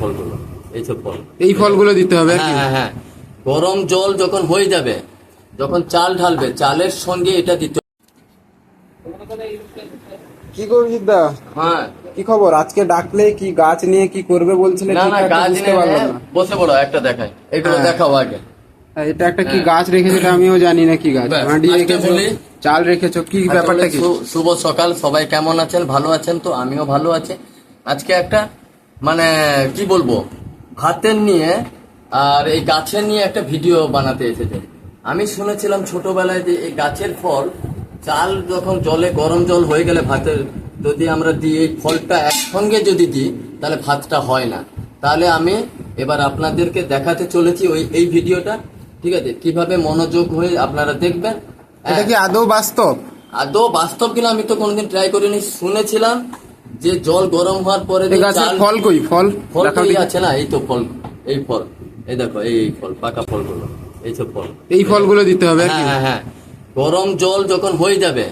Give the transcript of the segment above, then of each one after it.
ফলগুলো, এইসব ফল, এই ফলগুলো দিতে হবে। হ্যাঁ হ্যাঁ, গরম জল যখন হয়ে যাবে, যখন চাল ঢালবে, চালের সঙ্গে এটা দিতে। কি করবি দা? হ্যাঁ, কি খবর? আজকে ডাকলে কি গাছ নিয়ে কি করবে বলছিলে? না না, গাছ নিয়ে বসে পড়ো, একটা দেখাই, এগুলো দেখাও আগে। এটা একটা কি গাছ রেখেছো এটা আমিও জানি না কি গাছ। হাঁড়ি রেখেছো, চাল রেখেছো, কি ব্যাপারটা কি? শুভ সকাল, সবাই কেমন আছেন? ভালো আছেন তো? আমিও ভালো আছি। আজকে একটা মানে কি বলবো, ভাতের নিয়ে আর এই গাছের নিয়ে একটা ভিডিও বানাতে এসেছে। আমি শুনেছিলাম ছোটবেলায় যে এই গাছের ফল, চাল যখন জলে গরম জল হয়ে গেলে ভাতের যদি আমরা দিই, এই ফলটা একসঙ্গে যদি দিই তাহলে ভাতটা হয় না। তাহলে আমি এবার আপনাদেরকে দেখাতে চলেছি এই ভিডিওটা, ঠিক আছে? কিভাবে মনোযোগ হয়ে আপনারা দেখবেন। এটা কি আদৌ বাস্তব? আদৌ বাস্তব কিনা আমি তো কোনোদিন ট্রাই করিনি। শুনেছিলাম যে জল গরম হওয়ার পরে ফল কই, ফল ফল আছে না, এই তো ফল, এই ফল, এই দেখো, এই ফল, পাকা ফলগুলো, এইসব ফল, এই ফলগুলো দিতে হবে। হ্যাঁ হ্যাঁ, গরম জল যখন হয়ে যাবে,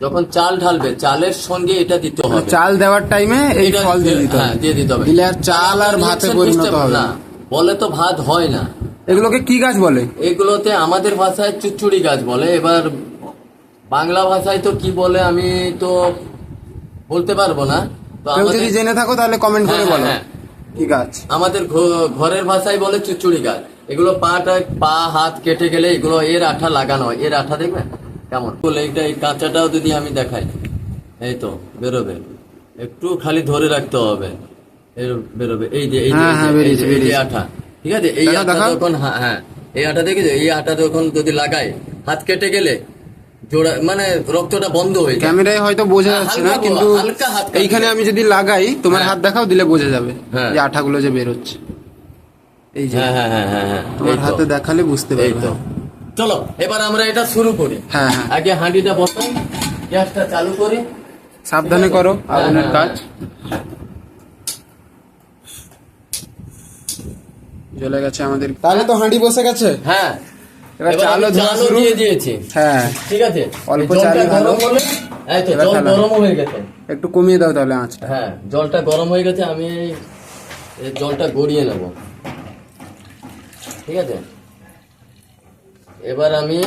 যখন চাল ঢালবে, চালের সঙ্গে এটা দিতে হবে। চাল দেওয়ার টাইমে এই ফল দিয়ে দিতে হবে। হ্যাঁ, দিয়ে দিতে হবে। দিলে আর চাল আর ভাতে পরিণত হবে না, বলে তো ভাত হয় না। এগুলোকে কি গাছ বলে? এগুলোতে আমাদের ভাষায় চুচুড়ি গাছ বলে। এবার বাংলা ভাষায় তো কি বলে আমি তো বলতে পারবো না। তো কেউ যদি জেনে থাকো তাহলে কমেন্ট করে বলো কি গাছ। আমাদের ঘরের ভাষায় বলে চুচুড়ি গাছ। এগুলো পা হাত কেটে গেলে এগুলো এর আঠা লাগানো হয়। এর আঠা দেখবেন কেমন বলে, এইটা এই কাঁচাটাও যদি আমি দেখাই, এই তো বেরোবে, একটু খালি ধরে রাখতে হবে, বেরোবে। এই যে এই যে আঠা, ঠিক আছে? এই আঠা যখন, হ্যাঁ এই আঠা দেখেছো, এই আঠা যখন যদি লাগাই, হাত কেটে গেলে জোড়া মানে রক্তটা বন্ধ হয়ে যায়। ক্যামেরায় হয়তো বোঝা যাচ্ছে না, কিন্তু এইখানে আমি যদি লাগাই, তোমার হাত দেখাও, দিলে বোঝা যাবে যে আঠাগুলো যে বের হচ্ছে। এই যে হ্যাঁ, তোমার হাতে দেখালে বুঝতে পারবে। চলো এবার আমরা এটা শুরু করি। হ্যাঁ, আগে হাঁড়িটা বসাই, গ্যাসটা চালু করি, সাবধানে করো আগুনের কাজ। জ্বলে গেছে আমাদের, তাহলে তো হাঁড়ি বসে গেছে। হ্যাঁ, এবার চালও দিয়ে দিয়েছি। হ্যাঁ, ঠিক আছে, অল্প চালে ভালো। এই তো জল গরম হয়ে গেছে, একটু কমিয়ে দাও তাহলে আঁচটা। হ্যাঁ, জলটা গরম হয়ে গেছে, আমি এই জলটা গড়িয়ে নেব, ঠিক আছে? এবার আমি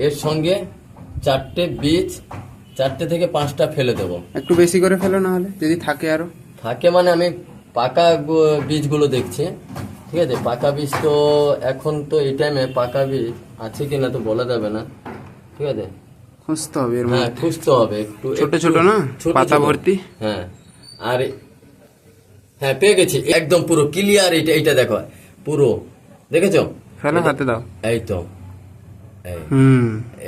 এর সঙ্গে 4টে বীজ, 4টে থেকে 5টা ফেলে দেবো। একটু বেশি করে ফেলো, না হলে যদি থাকে আরো থাকে, মানে আমি পাকা বীজগুলো দেখছি, ঠিক আছে? পাকা বীজ তো এখন তো এই টাইমে পাকা বীজ আছে কিনা তো বলা যাবে না, ঠিক আছে? খুঁজতে হবে। হ্যাঁ, খুঁজতে হবে। একটু ছোট ছোট না, পাতা ভর্তি। হ্যাঁ, আর হ্যাঁ পেয়ে গেছি, একদম পুরো ক্লিয়ার। এইটা দেখো, পুরো দেখেছো? ফেলো, হাতে দাও। এই তো,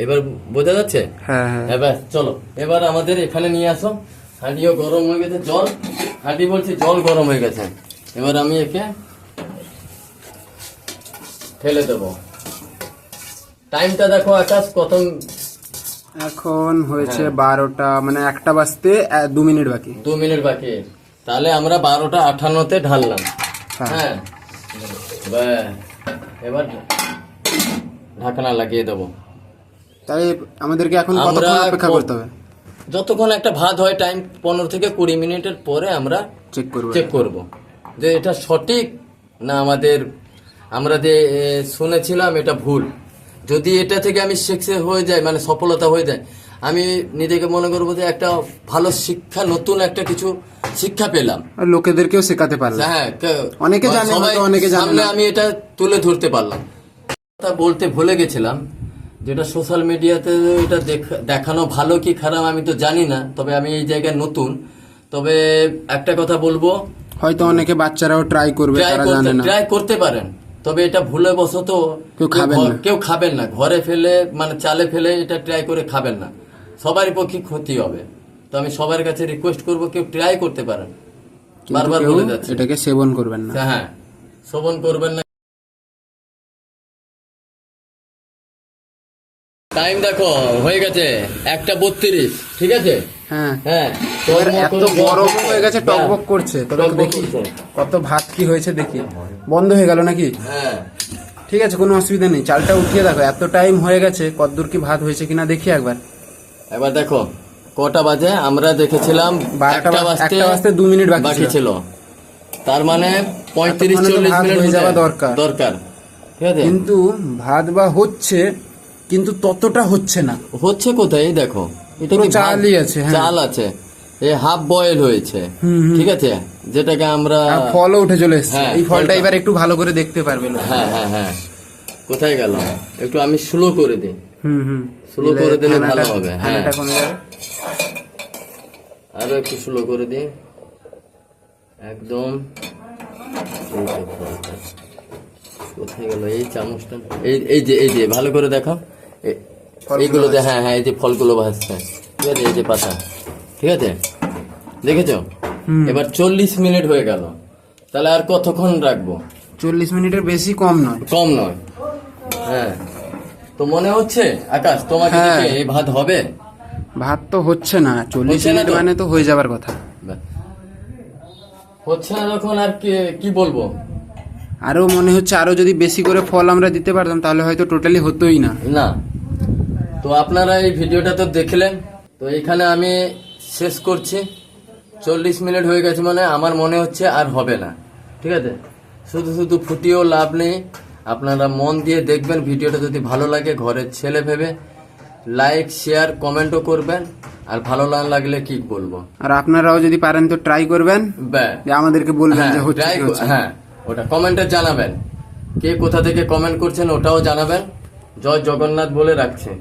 এবার বোঝা যাচ্ছে? হ্যাঁ। এবার চলো, এবার আমাদের এখানে নিয়ে আসো। হাঁড়িও গরম হয়ে গেছে, হাঁড়ি বলছি জল গরম হয়ে গেছে। এবার আমি একে ফেলে দেবো। টাইমটা দেখো আকাশ, কত এখন হয়েছে 12টা, মানে 1টা বাজতে 2 মিনিট বাকি। 2 মিনিট বাকি। তাহলে আমরা 12টা 58-তে ঢাললাম। হ্যাঁ, এবার ঢাকনা লাগিয়ে দেবো। তাহলে আমাদেরকে এখন কতক্ষণ অপেক্ষা করতে হবে? যতক্ষণ একটা ভাত হয়, টাইম 15 থেকে 20 মিনিটের পরে আমরা চেক করব যে এটা সঠিক না আমরা যে শুনেছিলাম এটা ভুল। যদি এটা থেকে আমি সাকসেস হয়ে যায়, মানে সফলতা হয়ে যায়, আমি নিজেকে মনে করবো যে একটা ভালো শিক্ষা, নতুন একটা কিছু শিক্ষা পেলাম, লোকেদেরকেও শেখাতে পারলাম। হ্যাঁ, অনেকে জানে, অনেকে জানে না, আমি এটা তুলে ধরতে পারলাম। বলতে ভুলে গেছিলাম, যেটা সোশ্যাল মিডিয়াতে এটা দেখানো ভালো কি খারাপ আমি তো জানি না, তবে আমি এই জায়গায় নতুন। তবে একটা কথা বলবো, হয়তো অনেকে বাচ্চারাও ট্রাই করবে, তারা জানে না, ট্রাই করতে পারেন, তবে এটা ভুলে বসত কেউ খাবেন না। ঘরে ফেলে, মানে চালে ফেলে এটা ট্রাই করে খাবেন না, সবারই পক্ষে ক্ষতি হবে। তো আমি সবার কাছে রিকোয়েস্ট করবো, কেউ ট্রাই করতে পারেন, বারবার বলে যাচ্ছে, এটাকে সেবন করবেন না। হ্যাঁ, সেবন করবেন না। টাইম দেখো হয়ে গেছে 1:32, ঠিক আছে? হ্যাঁ, এত গরম হয়ে গেছে, টকবক করছে। তবে দেখি কত ভাত কি হয়েছে, দেখি। বন্ধ হয়ে গেল নাকি? হ্যাঁ, ঠিক আছে, কোনো অসুবিধা নেই। চালটা উঠিয়ে দেখো, এত টাইম হয়ে গেছে, কতদূর কি ভাত হয়েছে কিনা দেখি একবার। এবার দেখো কটা বাজে, আমরা দেখেছিলাম 1টা বাজতে 2 মিনিট বাকি ছিল। তার মানে 35-40 ভাত মিনিট হয়ে যাওয়া দরকার দরকার, ঠিক আছে? কিন্তু ভাত বা হচ্ছে, কিন্তু ততটা হচ্ছে না। হচ্ছে কোথায়? এই দেখো, এটা পুরো কি চালই আছে, হ্যাঁ। চাল আছে, এই হাফ বয়েল হয়েছে, ঠিক আছে, যেটাকে আমরা আর ফলও উঠে চলে এসেছে। হ্যাঁ, এই ফলটা ফলটা। এবার একটু ভালো করে দেখতে পারবে না। হ্যাঁ হ্যাঁ হ্যাঁ, কোথায় গেল? একটু আমি স্লো করে দিই, স্লো করে দিলে ভালো হবে। হ্যাঁ, ফ্যানটা কমে যাবে। আরো একটু স্লো করে দিই, একদম। এই যে ফলটা। কোথায় গেল এই চামচটা? এই যে ভালো করে দেখো, এইগুলোতে, হ্যাঁ হ্যাঁ, এই যে ফলগুলো ভাসছে, ঠিক আছে, এই যে পাতা, ঠিক আছে, দেখেছো? এবার 40 মিনিট হয়ে গেল, তাহলে আর কতক্ষণ রাখবো? 40 মিনিটের বেশি কম নয়। কম নয়, হ্যাঁ। তো মনে হচ্ছে আকাশ তোমাকে হ্যাঁ। দেখে এই ভাত হবে? ভাত তো হচ্ছে না, 40 হচ্ছে না মিনিট তো? মানে তো হয়ে যাবার কথা। হচ্ছে না যখন আর কি বলবো? আরো মনে হচ্ছে আরো যদি বেশি করে ফল আমরা দিতে পারতাম তাহলে হয়তো টোটালি হতোই না। না। তো আপনারা এই ভিডিওটা তো দেখলেন, তো এখানে আমি শেষ করছি। 40 মিনিট হয়ে গেছে, মানে আমার মনে হচ্ছে আর হবে না, ঠিক আছে? শুধু শুধু ফুটিয়েও লাভ নেই, আপনারা মন দিয়ে দেখবেন ভিডিওটা। যদি ভালো লাগে ঘরের ছেলে ভেবে লাইক শেয়ার কমেন্টও করবেন, আর ভালো না লাগলে কি বলবো। আর আপনারাও যদি পারেন তো ট্রাই করবেন, ব্যাস। যে আমাদেরকে বলবেন যে হচ্ছে try কি হচ্ছে না। হ্যাঁ, ওটা কমেন্টে জানাবেন, কে কোথা থেকে কমেন্ট করছেন ওটাও জানাবেন। জয় জগন্নাথ বলে রাখছি।